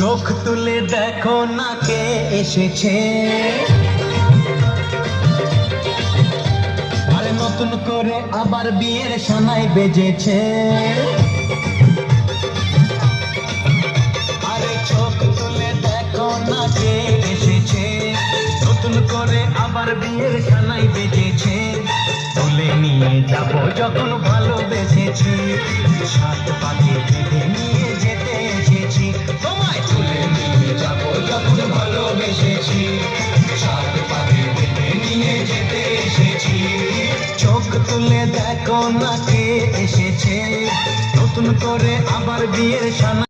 চোখ তুলে দেখো না কে এসেছে, আরে নতুন করে আবার বিয়ের সানাই বেজেছে। আরে চোখ তুলে দেখো না কে এসেছে, নতুন করে আবার বিয়ের সানাই বেজেছে। তুলে নিয়ে যাব যখন ভালোবেসেছি, সাত পাকে বেঁধে নিয়ে যেতে এসেছি। তোমায় তুলে নিয়ে যাব যখন ভালোবেসেছি, সাত পাকে বেঁধে নিয়ে যেতে এসেছি। চোখ তুলে দেখো না কে এসেছে, নতুন করে আবার বিয়ের সানাই